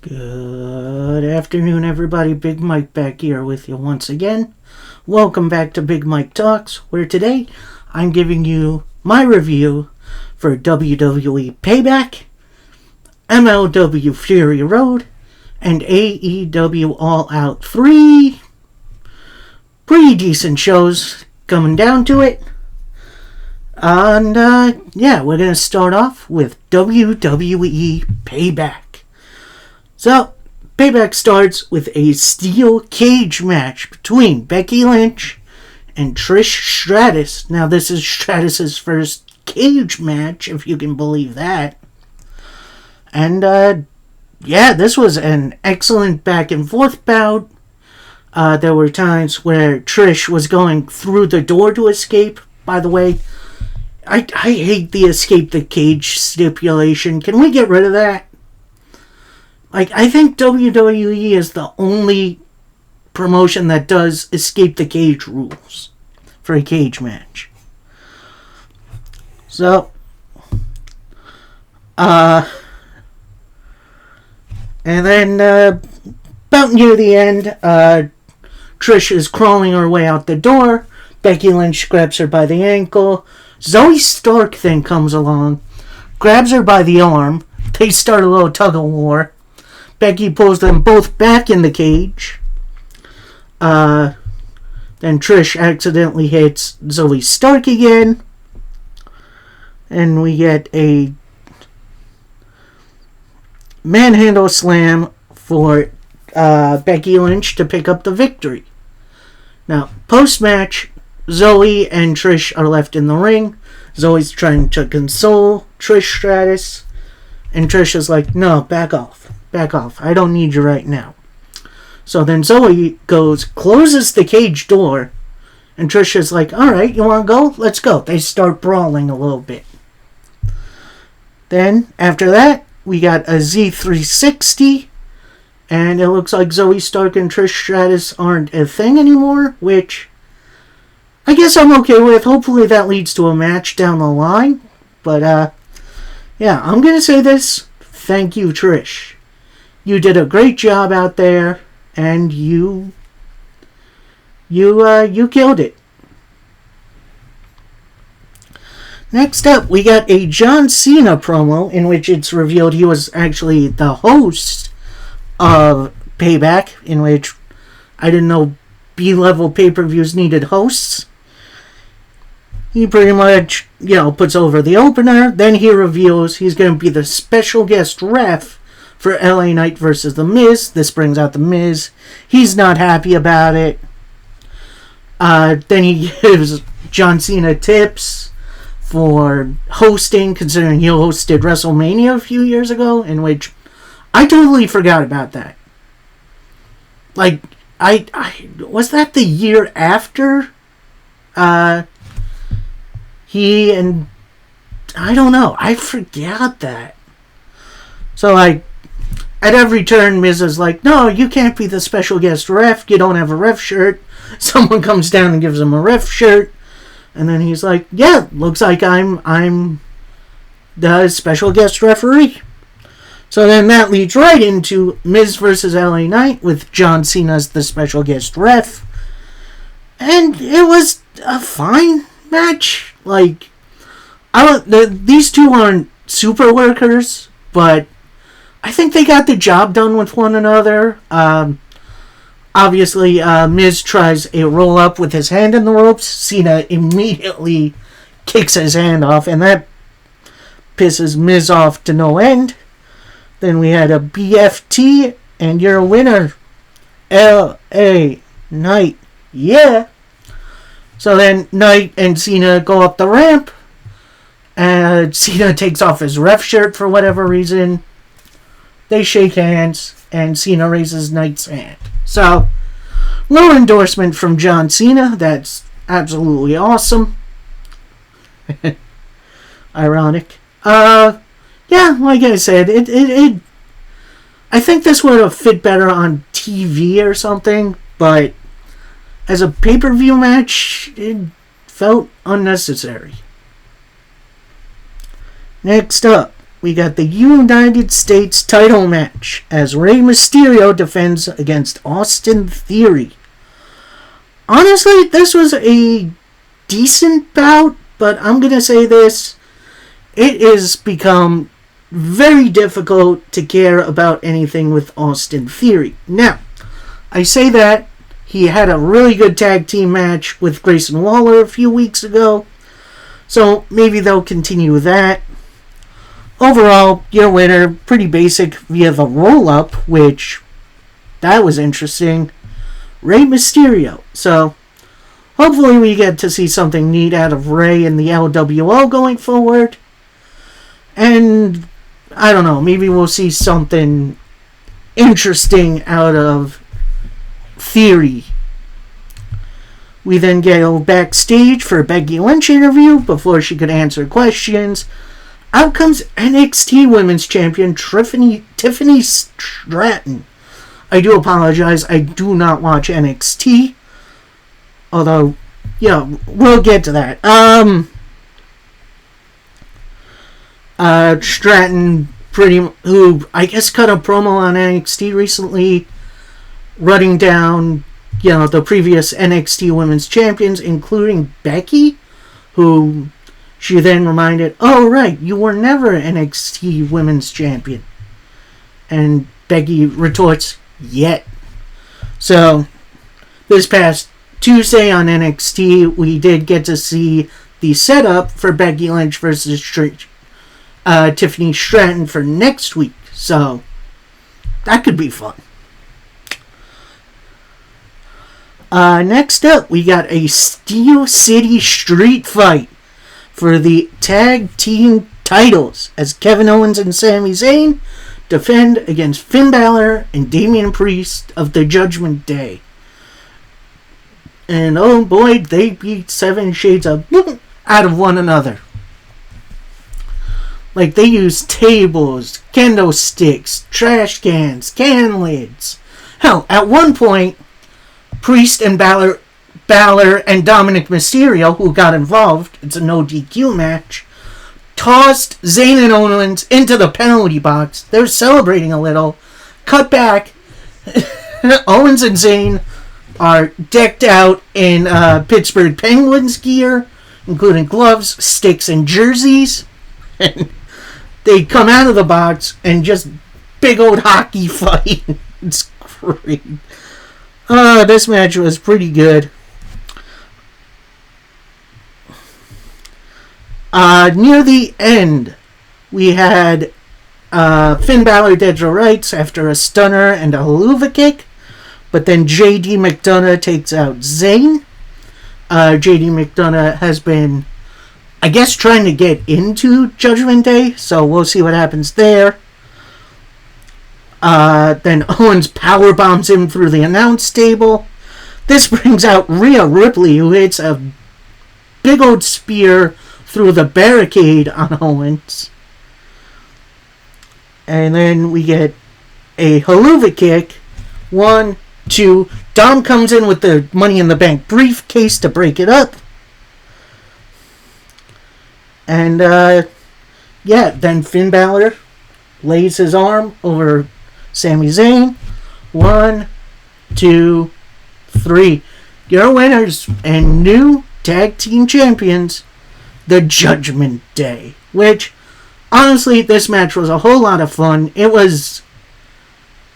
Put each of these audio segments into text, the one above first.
Good afternoon, everybody. Big Mike back here with you once again. Welcome back to Big Mike Talks, where today I'm giving you my review for WWE Payback, MLW Fury Road, and AEW All Out 3. Pretty decent shows coming down to it. And we're going to start off with WWE Payback. So, Payback starts with a steel cage match between Becky Lynch and Trish Stratus. Now, this is Stratus's first cage match, if you can believe that. And, this was an excellent back and forth bout. There were times where Trish was going through the door to escape. By the way, I hate the escape the cage stipulation. Can we get rid of that? I think WWE is the only promotion that does escape the cage rules for a cage match. So, and then, about near the end, Trish is crawling her way out the door. Becky Lynch grabs her by the ankle. Zoe Stark then comes along, grabs her by the arm. They start a little tug of war. Becky pulls them both back in the cage. Then Trish accidentally hits Zoe Stark again. And we get a manhandle slam for Becky Lynch to pick up the victory. Now, post-match, Zoe and Trish are left in the ring. Zoe's trying to console Trish Stratus. And Trish is like, no, back off. Back off. I don't need you right now. So then Zoe closes the cage door. And Trish is like, alright, you want to go? Let's go. They start brawling a little bit. Then, after that, we got a Z360. And it looks like Zoe Stark and Trish Stratus aren't a thing anymore. Which, I guess I'm okay with. Hopefully that leads to a match down the line. But, I'm going to say this. Thank you, Trish. You did a great job out there, and you killed it. Next up, we got a John Cena promo in which it's revealed he was actually the host of Payback, in which I didn't know B-level pay-per-views needed hosts. He pretty much, puts over the opener. Then he reveals he's going to be the special guest ref for LA Knight versus The Miz. This brings out The Miz. He's not happy about it. Then he gives John Cena tips for hosting, considering he hosted WrestleMania a few years ago, in which I totally forgot about that. I was that the year after he and I don't know. I forgot that. So at every turn, Miz is like, no, you can't be the special guest ref. You don't have a ref shirt. Someone comes down and gives him a ref shirt. And then he's like, yeah, looks like I'm the special guest referee. So then that leads right into Miz versus LA Knight with John Cena as the special guest ref. And it was a fine match. These two aren't super workers, but I think they got the job done with one another. Obviously, Miz tries a roll-up with his hand in the ropes. Cena immediately kicks his hand off, and that pisses Miz off to no end. Then we had a BFT, and you're a winner. LA Knight. Yeah. So then Knight and Cena go up the ramp. And Cena takes off his ref shirt for whatever reason. They shake hands, and Cena raises Knight's hand. So, little endorsement from John Cena. That's absolutely awesome. Ironic. Like I said, it I think this would have fit better on TV or something, but as a pay-per-view match, it felt unnecessary. Next up, we got the United States title match as Rey Mysterio defends against Austin Theory. Honestly, this was a decent bout, but I'm going to say this. It has become very difficult to care about anything with Austin Theory. Now, I say that he had a really good tag team match with Grayson Waller a few weeks ago, so maybe they'll continue that. Overall, your winner, pretty basic via the roll-up, which, that was interesting. Rey Mysterio. So, hopefully we get to see something neat out of Rey in the LWO going forward. And, I don't know, maybe we'll see something interesting out of Theory. We then go backstage for a Becky Lynch interview before she could answer questions. Out comes NXT Women's Champion Tiffany Stratton. I do apologize, I do not watch NXT. Although, yeah, we'll get to that. Stratton, who I guess cut a promo on NXT recently, running down, the previous NXT Women's Champions, including Becky, who she then reminded, oh, right, you were never NXT Women's Champion. And Becky retorts, yet. So, this past Tuesday on NXT, we did get to see the setup for Becky Lynch versus Tiffany Stratton for next week. So, that could be fun. Next up, we got a Steel City Street Fight for the tag team titles as Kevin Owens and Sami Zayn defend against Finn Balor and Damian Priest of the Judgment Day. And oh boy, they beat 7 shades of out of one another. Like, they used tables, kendo sticks, trash cans, can lids. Hell, at one point, Priest and Balor and Dominic Mysterio, who got involved, it's a no DQ match, tossed Zayn and Owens into the penalty box. They're celebrating a little. Cut back. Owens and Zayn are decked out in Pittsburgh Penguins gear, including gloves, sticks, and jerseys. And they come out of the box and just big old hockey fight. It's great. This match was pretty good. Near the end, we had Finn Balor dead to rights after a stunner and a haluva kick, but then JD McDonough takes out Zayn. JD McDonough has been, I guess, trying to get into Judgment Day, so we'll see what happens there. Then Owens powerbombs him through the announce table. This brings out Rhea Ripley, who hits a big old spear through the barricade on Owens. And then we get a haluva kick. 1, 2. Dom comes in with the Money in the Bank briefcase to break it up. And, then Finn Balor lays his arm over Sami Zayn. 1, 2, 3. Your winners and new tag team champions, the Judgment Day. Which, honestly, this match was a whole lot of fun. It was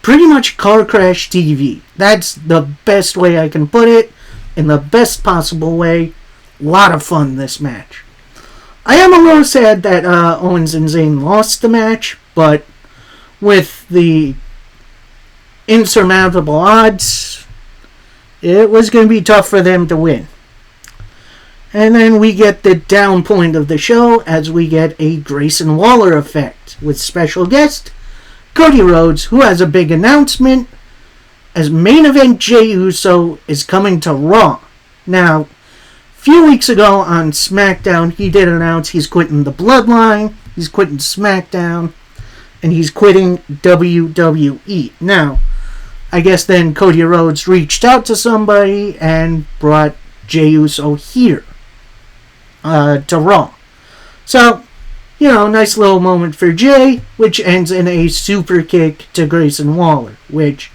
pretty much car crash TV. That's the best way I can put it. In the best possible way. A lot of fun, this match. I am a little sad that Owens and Zayn lost the match, but with the insurmountable odds, it was going to be tough for them to win. And then we get the down point of the show as we get a Grayson Waller effect with special guest Cody Rhodes, who has a big announcement as main event Jey Uso is coming to Raw. Now, a few weeks ago on SmackDown, he did announce he's quitting the Bloodline, he's quitting SmackDown, and he's quitting WWE. Now, I guess then Cody Rhodes reached out to somebody and brought Jey Uso here to Raw. So, nice little moment for Jay, which ends in a super kick to Grayson Waller, which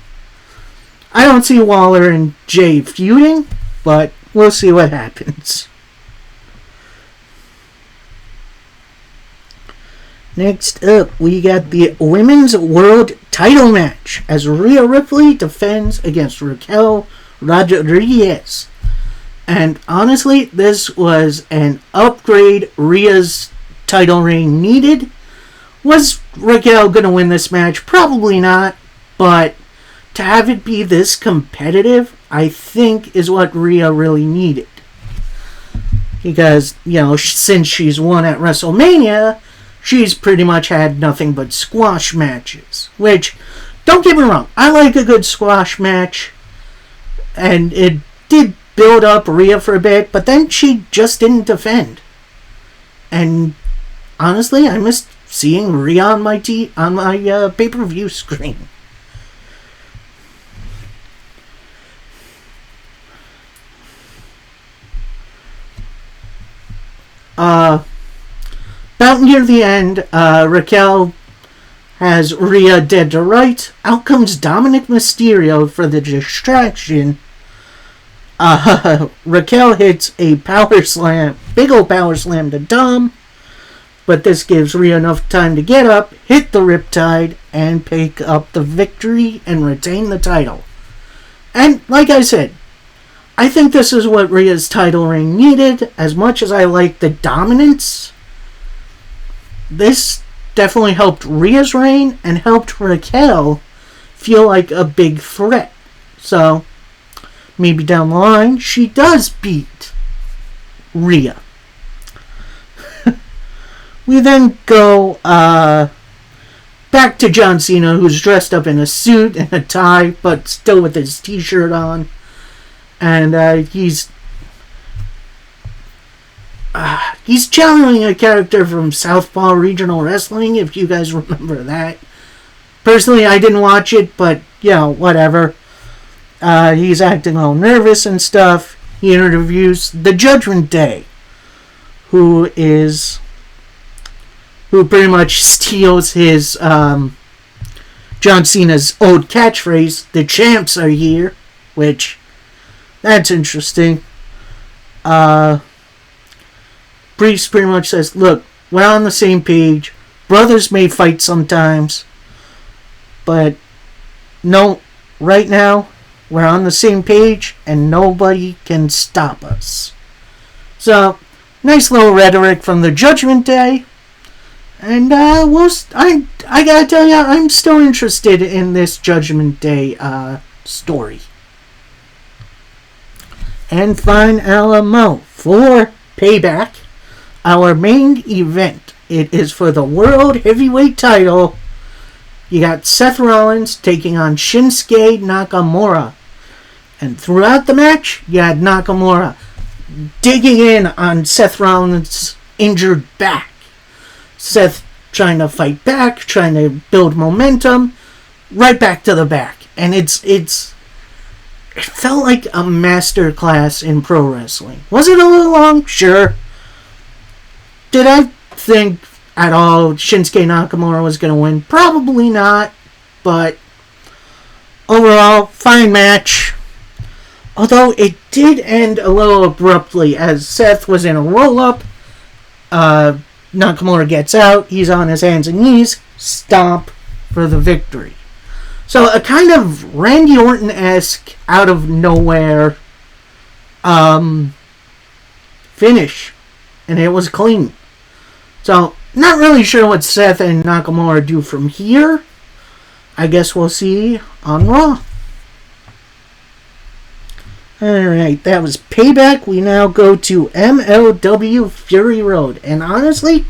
I don't see Waller and Jay feuding, but we'll see what happens. Next up, we got the Women's World Title match as Rhea Ripley defends against Raquel Rodriguez. And honestly, this was an upgrade Rhea's title reign needed. Was Raquel going to win this match? Probably not, but to have it be this competitive, I think is what Rhea really needed. Because, since she's won at WrestleMania, she's pretty much had nothing but squash matches. Which, don't get me wrong, I like a good squash match. And it did build up Rhea for a bit, but then she just didn't defend. And honestly, I missed seeing Rhea on my pay-per-view screen. About near the end, Raquel has Rhea dead to rights. Out comes Dominic Mysterio for the distraction. Raquel hits a power slam, big old power slam to Dom, but this gives Rhea enough time to get up, hit the Riptide, and pick up the victory and retain the title. And like I said, I think this is what Rhea's title reign needed. As much as I like the dominance, this definitely helped Rhea's reign and helped Raquel feel like a big threat. So maybe down the line, she does beat Rhea. We then go back to John Cena, who's dressed up in a suit and a tie, but still with his t-shirt on. And he's channeling a character from Southpaw Regional Wrestling, if you guys remember that. Personally, I didn't watch it, but, whatever. He's acting all nervous and stuff. He interviews the Judgment Day, who pretty much steals his, John Cena's old catchphrase, "The champs are here," which, that's interesting. Priest pretty much says, look, we're on the same page. Brothers may fight sometimes, but no, right now, we're on the same page, and nobody can stop us. So, nice little rhetoric from the Judgment Day. And, I gotta tell you, I'm still interested in this Judgment Day, story. And Fine Alamo for Payback, our main event. It is for the World Heavyweight title. You got Seth Rollins taking on Shinsuke Nakamura. And throughout the match, you had Nakamura digging in on Seth Rollins' injured back. Seth trying to fight back, trying to build momentum, right back to the back. And it felt like a masterclass in pro wrestling. Was it a little long? Sure. Did I think at all Shinsuke Nakamura was going to win? Probably not. But overall, fine match. Although it did end a little abruptly as Seth was in a roll-up. Nakamura gets out. He's on his hands and knees. Stomp for the victory. So a kind of Randy Orton-esque, out of nowhere finish. And it was clean. So, not really sure what Seth and Nakamura do from here. I guess we'll see on Raw. Alright, that was Payback. We now go to MLW Fury Road. And honestly,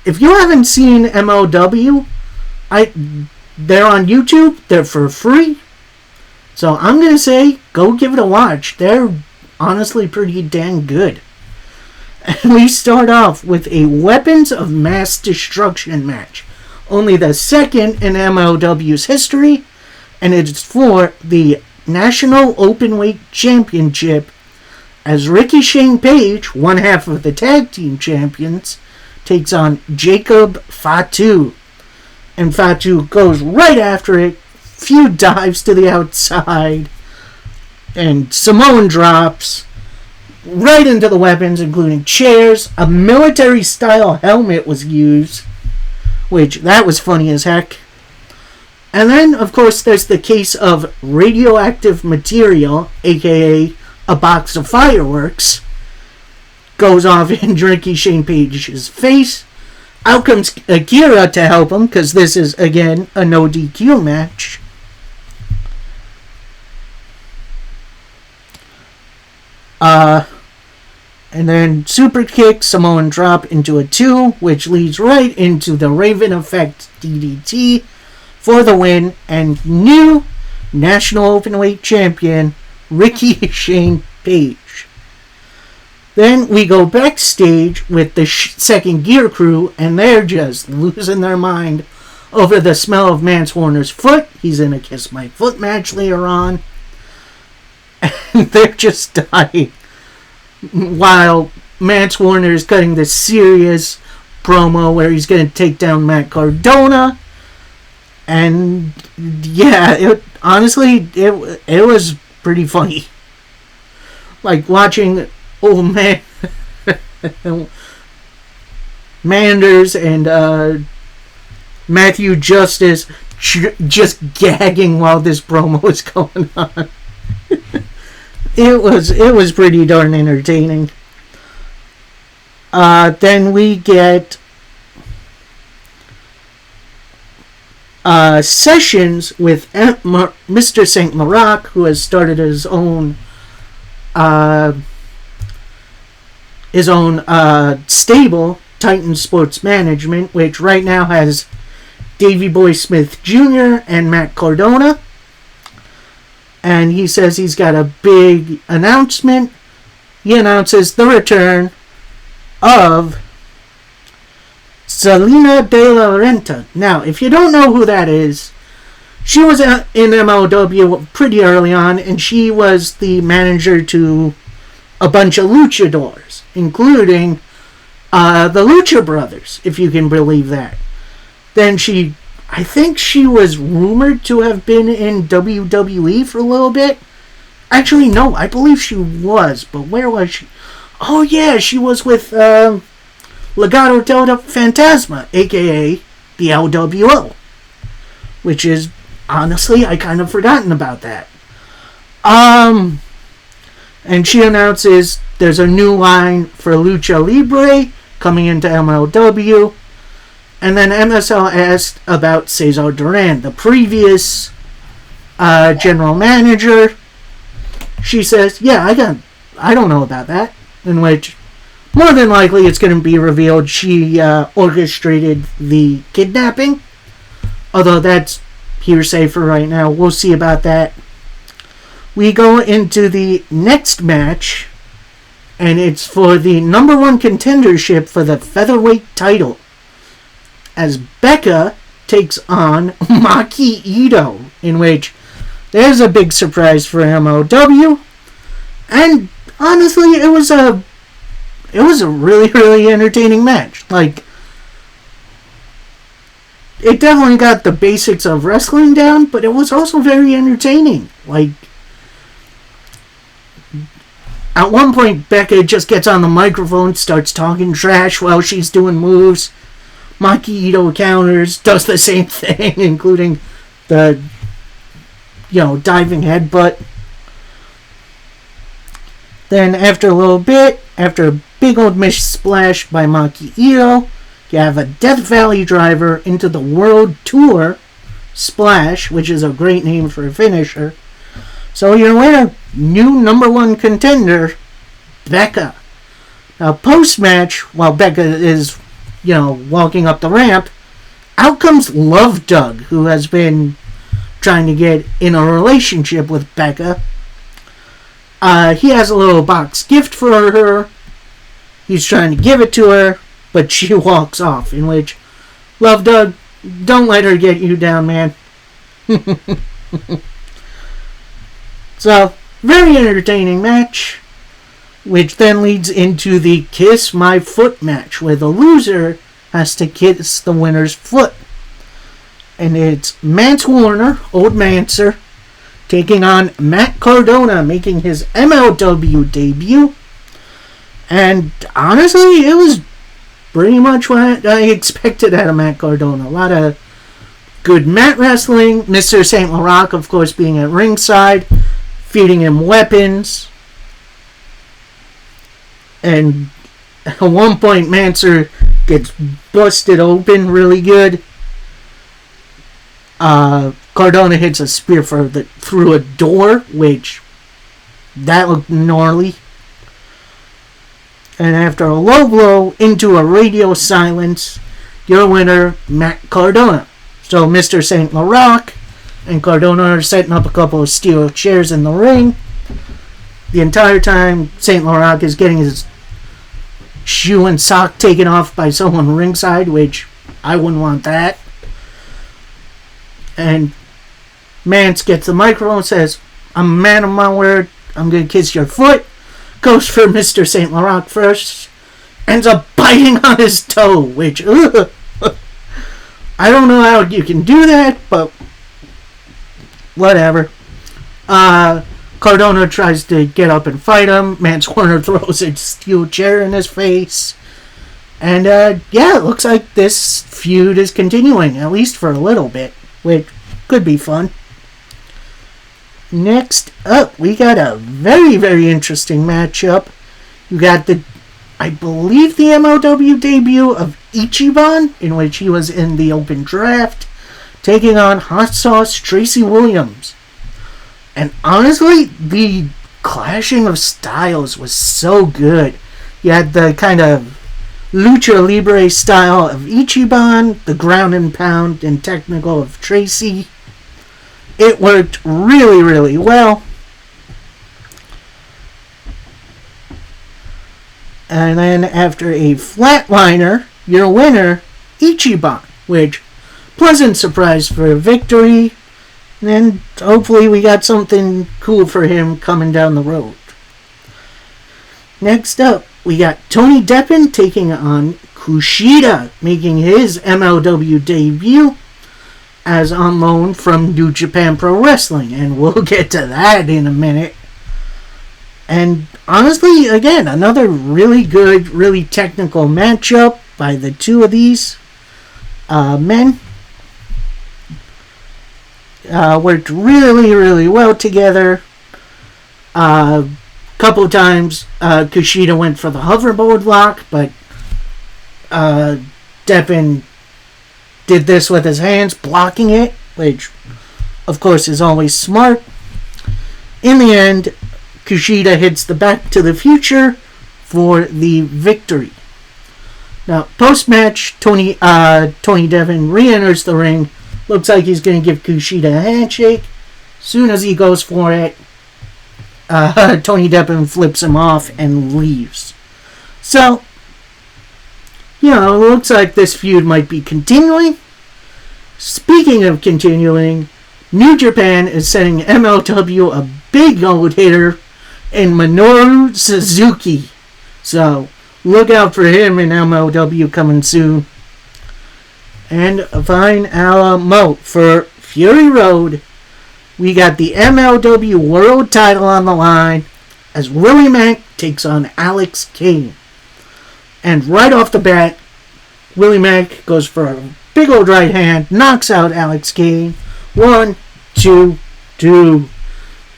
if you haven't seen MLW, they're on YouTube. They're for free. So I'm going to say, go give it a watch. They're honestly pretty dang good. And we start off with a Weapons of Mass Destruction match. Only the second in MLW's history. And it's for the National Openweight Championship, as Ricky Shane Page, one half of the Tag Team Champions, takes on Jacob Fatu. And Fatu goes right after it. Few dives to the outside. And Samoan drops right into the weapons, including chairs. A military-style helmet was used, which, that was funny as heck. And then, of course, there's the case of radioactive material, aka a box of fireworks, goes off in Ricky Shane Page's face. Out comes Akira to help him, because this is, again, a no DQ match. And then super kick, Samoan drop into a 2, which leads right into the Raven Effect DDT for the win, and new National Openweight Champion, Ricky Shane Page. Then we go backstage with the second gear crew, and they're just losing their mind over the smell of Mance Warner's foot. He's in a Kiss My Foot match later on. And they're just dying. While Mance Warner is cutting this serious promo where he's going to take down Matt Cardona. And yeah, honestly, it was pretty funny. Like watching old man Manders and Matthew Justice just gagging while this promo was going on. It was pretty darn entertaining. Then we get sessions with Mr. Saint Maroc, who has started his own stable, Titan Sports Management, which right now has Davey Boy Smith Jr. and Matt Cardona. And he says he's got a big announcement. He announces the return of Selena De La Renta. Now, if you don't know who that is, she was in MLW pretty early on, and she was the manager to a bunch of luchadors, including the Lucha Brothers, if you can believe that. Then I think she was rumored to have been in WWE for a little bit. Actually, no, I believe she was, but where was she? Oh yeah, she was with Legado del Fantasma, aka the LWO. Which is, honestly, I kind of forgotten about that. And she announces there's a new line for Lucha Libre coming into MLW. And then MSL asked about Cesar Duran, the previous general manager. She says, yeah, I don't know about that. In which, more than likely, it's going to be revealed she orchestrated the kidnapping. Although that's hearsay for right now. We'll see about that. We go into the next match, and it's for the number 1 contendership for the featherweight title, as Becca takes on Maki Ito, in which there's a big surprise for MLW. And honestly, it was a really, really entertaining match. Like, it definitely got the basics of wrestling down, but it was also very entertaining. Like, at one point, Becca just gets on the microphone, starts talking trash while she's doing moves. Maki Ito counters, does the same thing, including the, diving headbutt. Then after a little bit, after a big old miss splash by Maki Ito, you have a Death Valley driver into the World Tour Splash, which is a great name for a finisher. So your winner, new number 1 contender, Becca. Now post-match, while Becca is walking up the ramp, out comes Love Doug, who has been trying to get in a relationship with Becca. He has a little box gift for her. He's trying to give it to her, but she walks off, in which, Love Doug, don't let her get you down, man. So, very entertaining match. which then leads into the Kiss My Foot match, where the loser has to kiss the winner's foot. And it's Mance Warner, Old Mancer, taking on Matt Cardona, making his MLW debut. And honestly, it was pretty much what I expected out of Matt Cardona. A lot of good mat wrestling. Mr. St. Laurent, of course, being at ringside, feeding him weapons. And at one point, Mancer gets busted open really good. Cardona hits a spear through a door, which that looked gnarly. And after a low blow into a radio silence, your winner, Matt Cardona. So Mr. St. Laurent and Cardona are setting up a couple of steel chairs in the ring. The entire time, St. Laurent is getting his shoe and sock taken off by someone ringside, which I wouldn't want that. And Mance gets the microphone and says, "I'm a man of my word. I'm going to kiss your foot." Goes for Mr. St. Laurent first. Ends up biting on his toe, which, I don't know how you can do that, but whatever. Cardona tries to get up and fight him. Mance Warner throws a steel chair in his face. And, it looks like this feud is continuing, at least for a little bit, which could be fun. Next up, we got a very, very interesting matchup. You got I believe the MLW debut of Ichiban, in which he was in the open draft, taking on Hot Sauce Tracy Williams. And honestly, the clashing of styles was so good. You had the kind of lucha libre style of Ichiban, the ground and pound and technical of Tracy. It worked really, really well. And then after a flatliner, your winner, Ichiban, which, pleasant surprise for a victory. And hopefully we got something cool for him coming down the road. Next up, we got Tony Deppen taking on Kushida, making his MLW debut as on loan from New Japan Pro Wrestling, and we'll get to that in a minute. And honestly, again, another really good, really technical matchup by the two of these men. Worked really, really well together. Couple of times, Kushida went for the hoverboard lock, but Deppen did this with his hands, blocking it, which, of course, is always smart. In the end, Kushida hits the Back to the Future for the victory. Now, post-match, Tony Deppen re-enters the ring. Looks like he's going to give Kushida a handshake. Soon as he goes for it, Tony Deppen flips him off and leaves. So, it looks like this feud might be continuing. Speaking of continuing, New Japan is sending MLW a big old hitter in Minoru Suzuki. So, look out for him in MLW coming soon. And a fine Alamo for Fury Road. We got the MLW World title on the line as Willie Mack takes on Alex Kane. And right off the bat, Willie Mack goes for a big old right hand, knocks out Alex Kane. 1, 2, 2.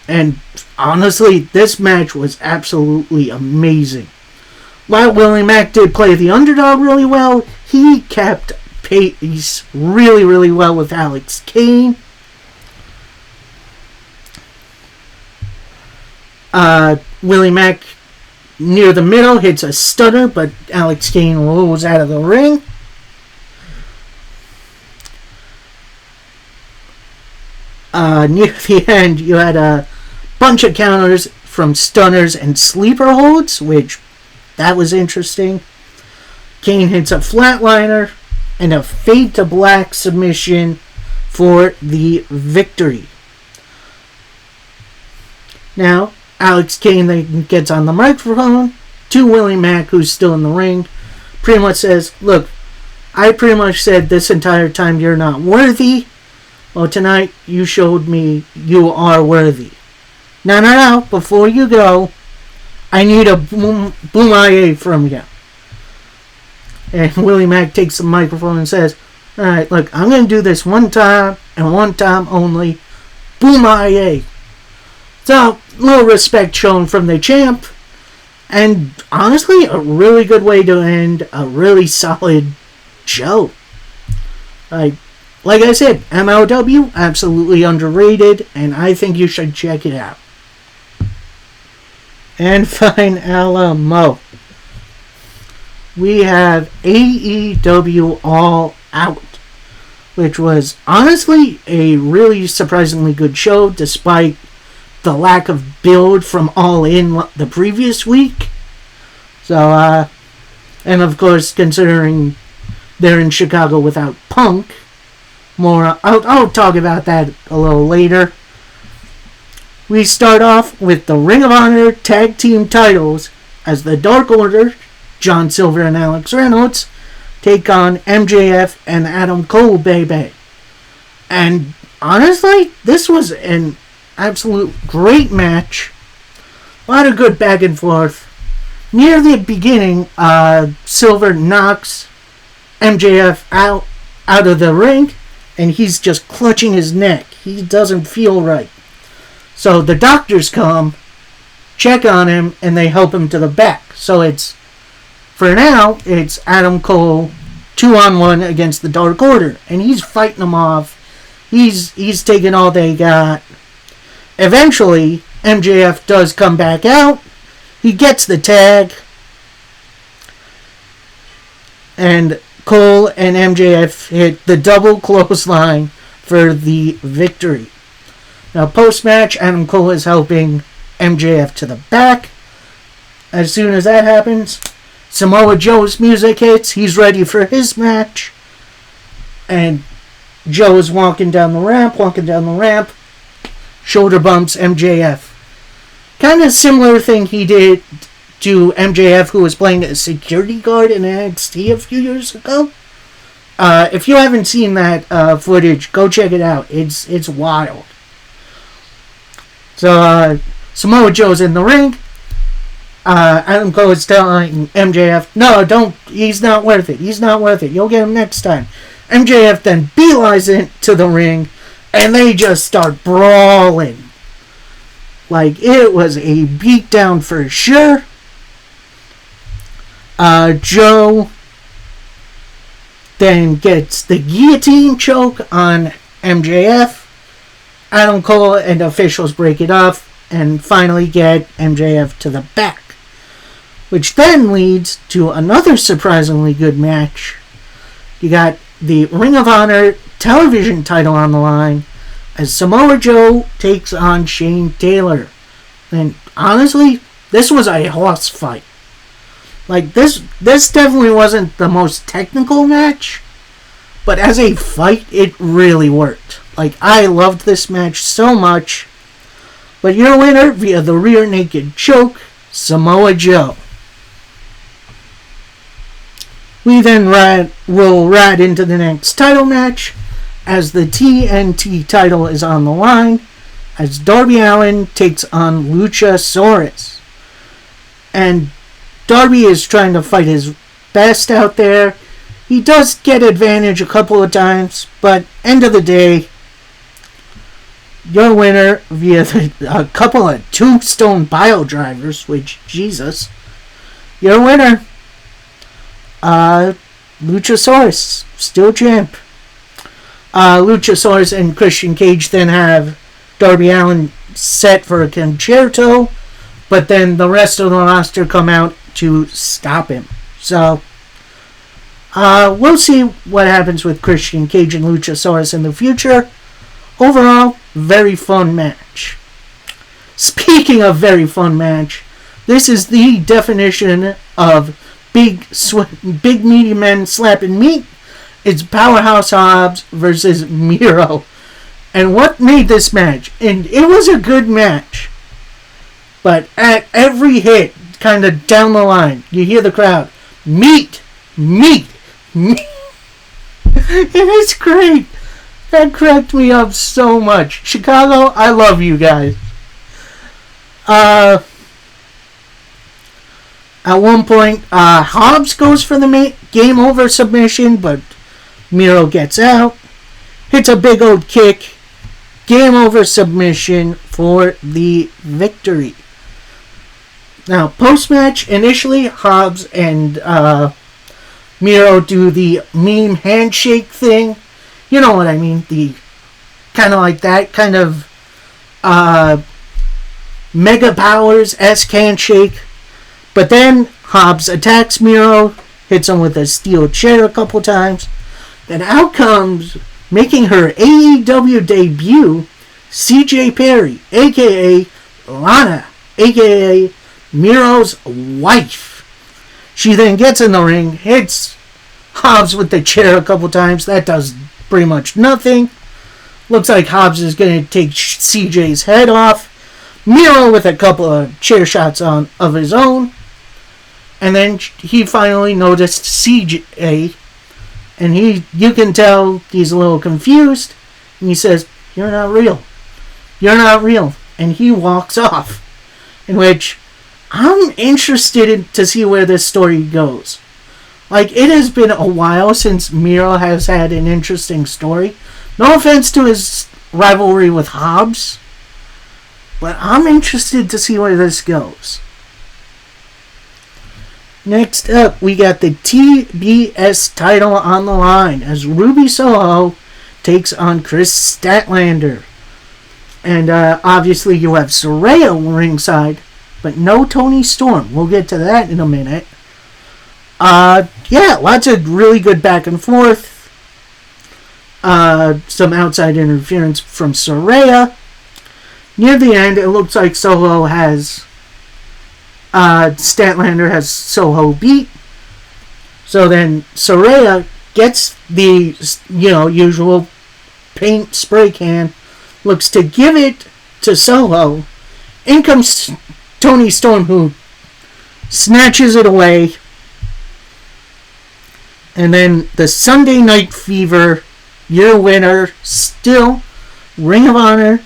And honestly, this match was absolutely amazing. While Willie Mack did play the underdog really well, he kept pace really, really well with Alex Kane. Willie Mack near the middle hits a stunner, but Alex Kane rolls out of the ring. Near the end, you had a bunch of counters from stunners and sleeper holds, which that was interesting. Kane hits a flatliner and a fade to black submission for the victory. Now, Alex Kane then gets on the microphone to Willie Mack, who's still in the ring. Pretty much says, look, I pretty much said this entire time you're not worthy. Well, tonight you showed me you are worthy. No, before you go, I need a boom IA from you. And Willie Mack takes the microphone and says, alright, look, I'm going to do this one time and one time only. Boom IA. So, a little respect shown from the champ. And honestly, a really good way to end a really solid show. Like I said, MLW, absolutely underrated, and I think you should check it out. And finally, we have AEW All Out, which was honestly a really surprisingly good show, despite the lack of build from All In the previous week. So, and of course, considering they're in Chicago without Punk, I'll talk about that a little later. We start off with the Ring of Honor Tag Team titles as the Dark Order, John Silver and Alex Reynolds, take on MJF and Adam Cole, baby. And honestly, this was an absolute great match. A lot of good back and forth. Near the beginning, Silver knocks MJF out of the ring, and he's just clutching his neck. He doesn't feel right. So the doctors come, check on him, and they help him to the back. So for now, it's Adam Cole 2-on-1 against the Dark Order, and he's fighting them off. He's taking all they got. Eventually, MJF does come back out. He gets the tag. And Cole and MJF hit the double clothesline for the victory. Now, post-match, Adam Cole is helping MJF to the back. As soon as that happens, Samoa Joe's music hits. He's ready for his match. And Joe is walking down the ramp. Shoulder bumps MJF. Kind of similar thing he did to MJF, who was playing a security guard in NXT a few years ago. If you haven't seen that footage, go check it out. It's wild. So Samoa Joe's in the ring. Adam Cole is telling MJF, no, don't. He's not worth it. You'll get him next time. MJF then beelines it to the ring, and they just start brawling. Like, it was a beatdown for sure. Joe then gets the guillotine choke on MJF. Adam Cole and officials break it off and finally get MJF to the back. Which then leads to another surprisingly good match. You got the Ring of Honor television title on the line as Samoa Joe takes on Shane Taylor. And honestly, this was a horse fight. Like, this definitely wasn't the most technical match, but as a fight, it really worked. Like, I loved this match so much. But your winner via the rear naked choke, Samoa Joe. We then roll right into the next title match as the TNT title is on the line as Darby Allin takes on Luchasaurus. And Darby is trying to fight his best out there. He does get advantage a couple of times, but end of the day, your winner via a couple of tombstone pile drivers, which, Jesus, your winner, Luchasaurus, still champ. Luchasaurus and Christian Cage then have Darby Allin set for a concerto, but then the rest of the roster come out to stop him. So, we'll see what happens with Christian Cage and Luchasaurus in the future. Overall, very fun match. Speaking of very fun match, this is the definition of big meaty men slapping meat. It's Powerhouse Hobbs versus Miro. And what made this match? And it was a good match. But at every hit, kind of down the line, you hear the crowd, meat, meat, meat. It is great. That cracked me up so much. Chicago, I love you guys. At one point, Hobbs goes for the game over submission, but Miro gets out, hits a big old kick, game over submission for the victory. Now, post-match, initially, Hobbs and Miro do the meme handshake thing. You know what I mean? The kind of like that kind of Mega Powers-esque handshake. But then Hobbs attacks Miro, hits him with a steel chair a couple times. Then out comes, making her AEW debut, CJ Perry, a.k.a. Lana, a.k.a. Miro's wife. She then gets in the ring, hits Hobbs with the chair a couple times. That does pretty much nothing. Looks like Hobbs is going to take CJ's head off. Miro with a couple of chair shots of his own. And then he finally noticed CJ. And you can tell he's a little confused. And he says, "You're not real. You're not real." And he walks off. In which I'm interested to see where this story goes. Like, it has been a while since Miro has had an interesting story. No offense to his rivalry with Hobbs, but I'm interested to see where this goes. Next up, we got the TBS title on the line as Ruby Soho takes on Chris Statlander. And obviously you have Saraya ringside, but no Toni Storm. We'll get to that in a minute. Yeah, lots of really good back and forth. Some outside interference from Saraya. Near the end, it looks like Soho has... Statlander has Soho beat. So then Saraya gets the, usual paint spray can. Looks to give it to Soho. In comes Toni Storm, who snatches it away. And then the Sunday Night Fever, your winner, still Ring of Honor,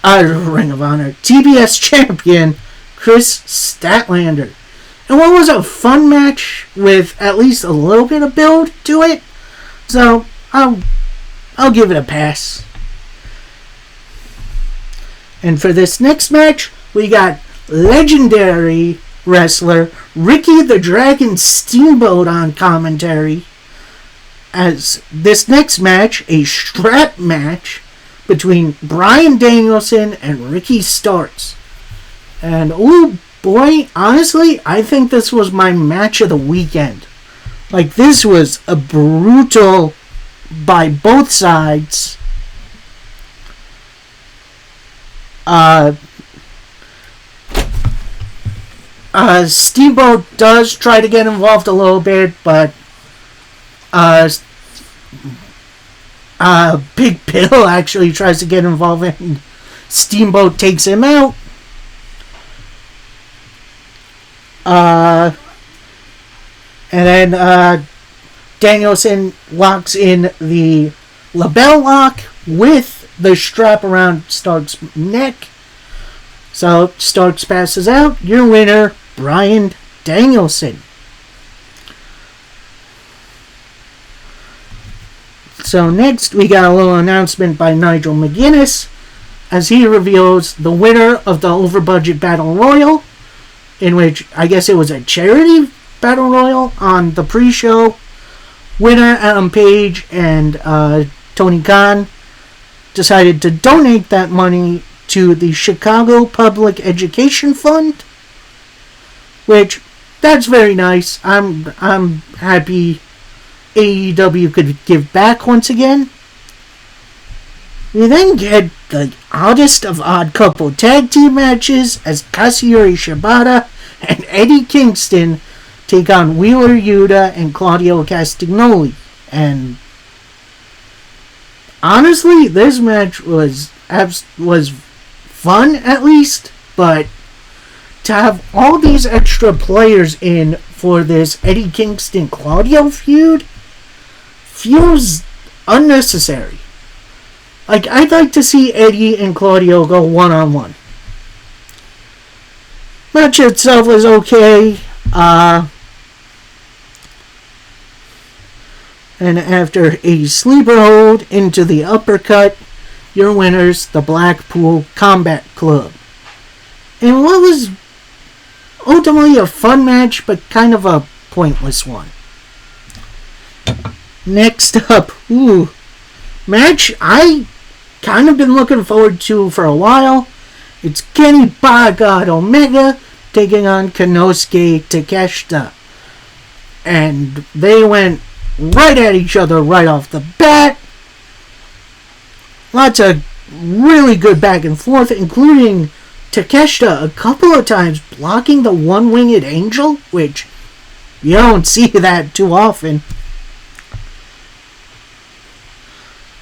TBS champion, Chris Statlander. And what was a fun match with at least a little bit of build to it. So I'll give it a pass. And for this next match, we got legendary wrestler Ricky the Dragon Steamboat on commentary. As this next match, a strap match between Bryan Danielson and Ricky Starks. And oh boy, honestly, I think this was my match of the weekend. Like, this was a brutal by both sides. Steamboat does try to get involved a little bit, but Big Bill actually tries to get involved and Steamboat takes him out. And then Danielson locks in the label lock with the strap around Stark's neck. So Starks passes out. Your winner, Bryan Danielson. So next we got a little announcement by Nigel McGuinness as he reveals the winner of the Over Budget Battle Royal, in which I guess it was a charity Battle Royal on the pre-show. Winner Adam Page and Tony Khan decided to donate that money to the Chicago Public Education Fund, which that's very nice. I'm happy AEW could give back once again. We then get the oddest of odd couple tag team matches as Katsuyori Shibata and Eddie Kingston take on Wheeler Yuta and Claudio Castagnoli. And honestly, this match was fun, at least. but to have all these extra players in for this Eddie Kingston Claudio feud feels unnecessary. Like, I'd like to see Eddie and Claudio go one-on-one. Match itself is okay. And after a sleeper hold into the uppercut, your winners, the Blackpool Combat Club. And what was ultimately a fun match, but kind of a pointless one. Next up, match I kind of been looking forward to for a while. It's Kenny God Omega taking on Konosuke Takeshita. And they went right at each other right off the bat. Lots of really good back and forth, including Takeshita a couple of times blocking the one-winged angel, which you don't see that too often.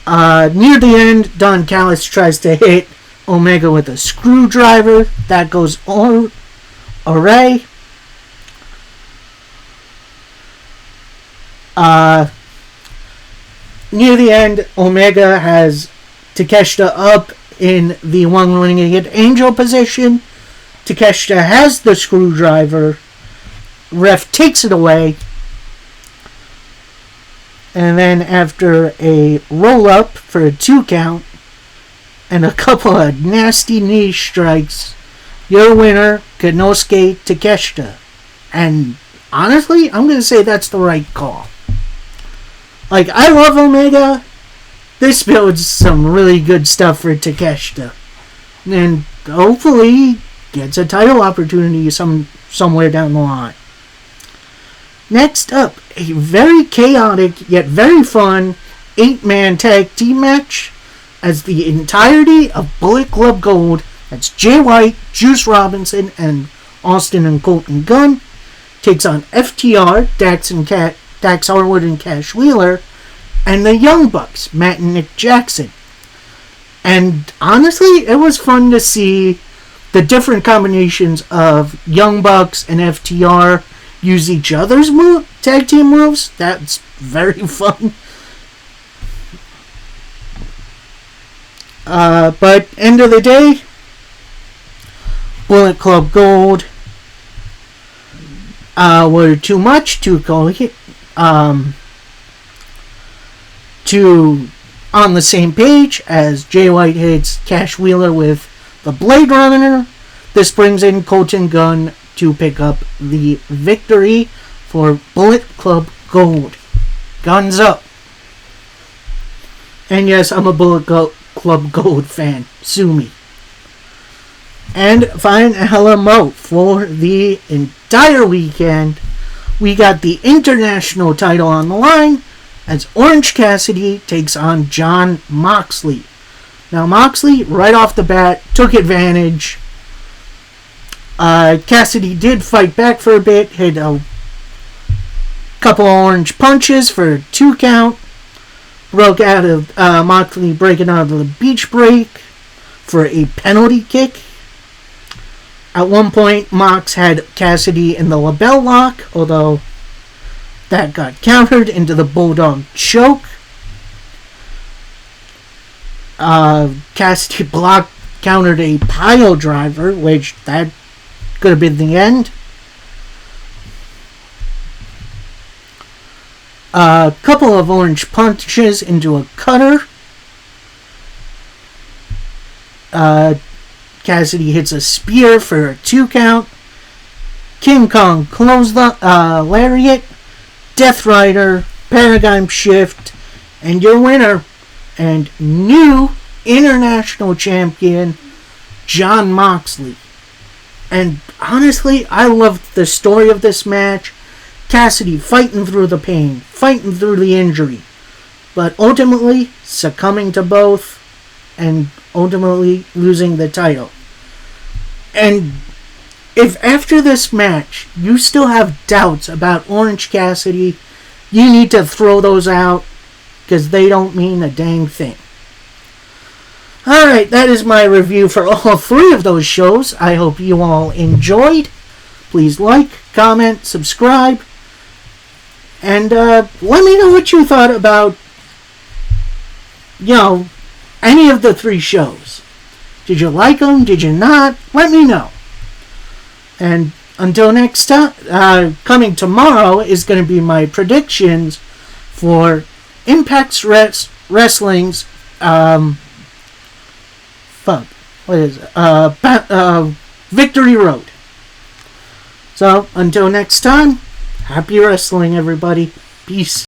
Near the end, Don Callis tries to hit Omega with a screwdriver. That goes awry. Near the end, Omega has Takeshita up in the one-winged angel position. Takeshita has the screwdriver. Ref takes it away. And then after a roll-up for a 2 count and a couple of nasty knee strikes, your winner, Konosuke Takeshita. And honestly, I'm going to say that's the right call. Like, I love Omega. This builds some really good stuff for Takeshita. And hopefully gets a title opportunity somewhere down the line. Next up, a very chaotic yet very fun 8-man tag team match as the entirety of Bullet Club Gold, that's Jay White, Juice Robinson, and Austin and Colton Gunn, takes on FTR, Dax Harwood and Cash Wheeler, and the Young Bucks, Matt and Nick Jackson. And honestly, it was fun to see the different combinations of Young Bucks and FTR use each other's tag team moves. That's very fun. But end of the day, Bullet Club Gold were too much to on the same page as Jay White hits Cash Wheeler with the Blade Runner. This brings in Colton Gunn to pick up the victory for Bullet Club Gold. Guns up. And yes, I'm a Bullet Club Gold fan. Sue me. And fine hello for the entire weekend. We got the international title on the line as Orange Cassidy takes on Jon Moxley. Now Moxley, right off the bat, took advantage. Cassidy did fight back for a bit, hit a couple of orange punches for a 2 count. Broke out of Moxley breaking out of the beach break for a penalty kick. At one point, Mox had Cassidy in the label lock, although that got countered into the Bulldog choke. Cassidy countered a pile driver, which that could have been the end. A couple of orange punches into a cutter. Cassidy hits a spear for a 2 count. King Kong closed the lariat. Death Rider, Paradigm Shift, and your winner and new international champion, Jon Moxley. And honestly, I loved the story of this match. Cassidy fighting through the pain, fighting through the injury, but ultimately succumbing to both and ultimately losing the title. And if after this match you still have doubts about Orange Cassidy, you need to throw those out because they don't mean a dang thing. Alright, that is my review for all three of those shows. I hope you all enjoyed. Please like, comment, subscribe, and let me know what you thought about, any of the three shows. Did you like them? Did you not? Let me know. And until next time, coming tomorrow is going to be my predictions for Impact Wrestling's, Victory Road. So, until next time, happy wrestling, everybody. Peace.